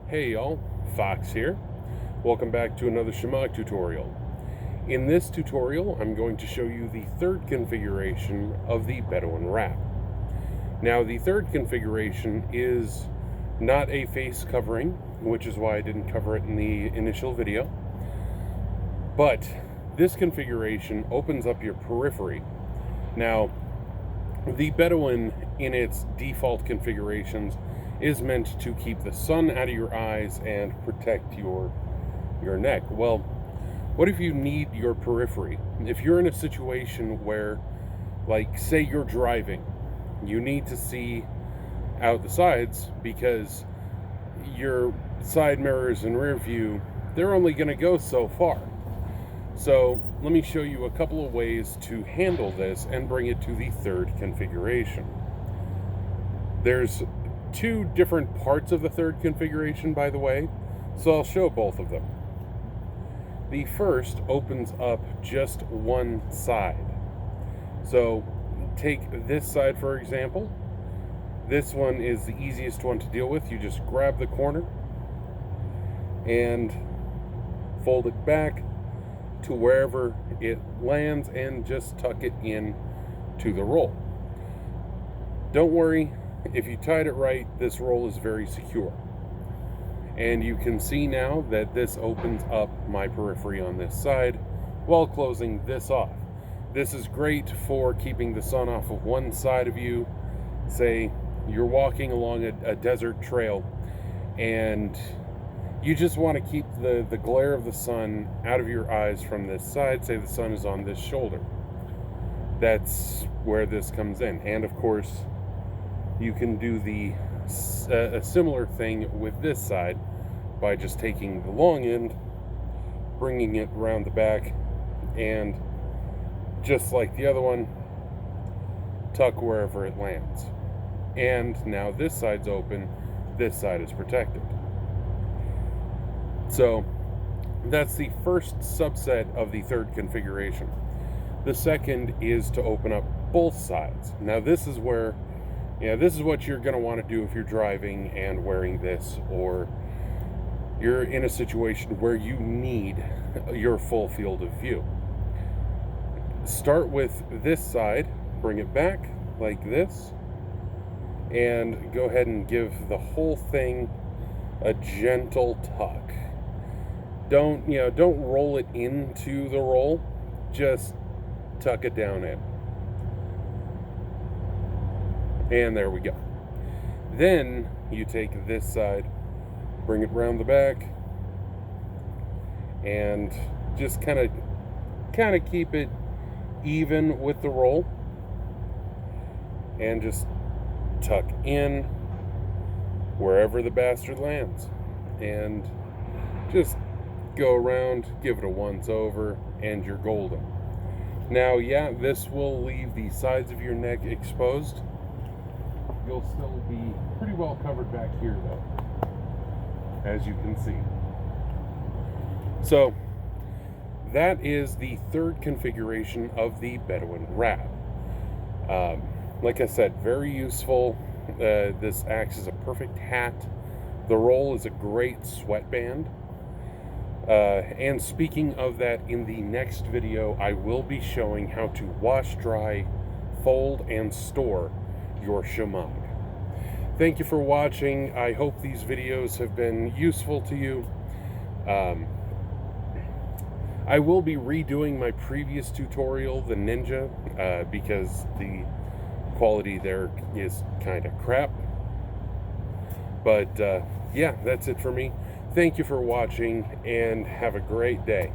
Hey y'all, Fox here. Welcome back to another Shemagh tutorial. In this tutorial, I'm going to show you the third configuration of the Bedouin wrap. Now, the third configuration is not a face covering, which is why I didn't cover it in the initial video. But this configuration opens up your periphery. Now, the Bedouin, in its default configurations, is meant to keep the sun out of your eyes and protect your neck. Well, what if you need your periphery? If you're in a situation where, like, say you're driving, you need to see out the sides because your side mirrors and rear view, they're only going to go so far. So let me show you a couple of ways to handle this and bring it to the third configuration. There's two different parts of the third configuration, by the way, so I'll show both of them. The first opens up just one side. So take this side, for example. This one is the easiest one to deal with. You just grab the corner and fold it back to wherever it lands and just tuck it in to the roll. Don't worry, if you tied it right, this roll is very secure. And you can see now that this opens up my periphery on this side while closing this off. This is great for keeping the sun off of one side of you. Say you're walking along a desert trail and you just want to keep the glare of the sun out of your eyes from this side. Say the sun is on this shoulder. That's where this comes in. And of course, you can do a similar thing with this side by just taking the long end, bringing it around the back, and just like the other one, tuck wherever it lands. And now this side's open, this side is protected. So that's the first subset of the third configuration. The second is to open up both sides. Now this is where, this is what you're going to want to do if you're driving and wearing this, or you're in a situation where you need your full field of view. Start with this side, bring it back like this, and go ahead and give the whole thing a gentle tuck. Don't roll it into the roll, just tuck it down in. And there we go. Then you take this side, bring it around the back, and just kind of keep it even with the roll, and just tuck in wherever the bastard lands, and just go around, give it a once over, and you're golden. Now, this will leave the sides of your neck exposed. You'll still be pretty well covered back here, though, as you can see. So that is the third configuration of the Bedouin wrap. Like I said, very useful. This acts as a perfect hat. The roll is a great sweatband. And speaking of that, in the next video, I will be showing how to wash, dry, fold, and store your Shemagh. Thank you for watching. I hope these videos have been useful to you. I will be redoing my previous tutorial, the Ninja, because the quality there is kind of crap. But that's it for me. Thank you for watching, and have a great day.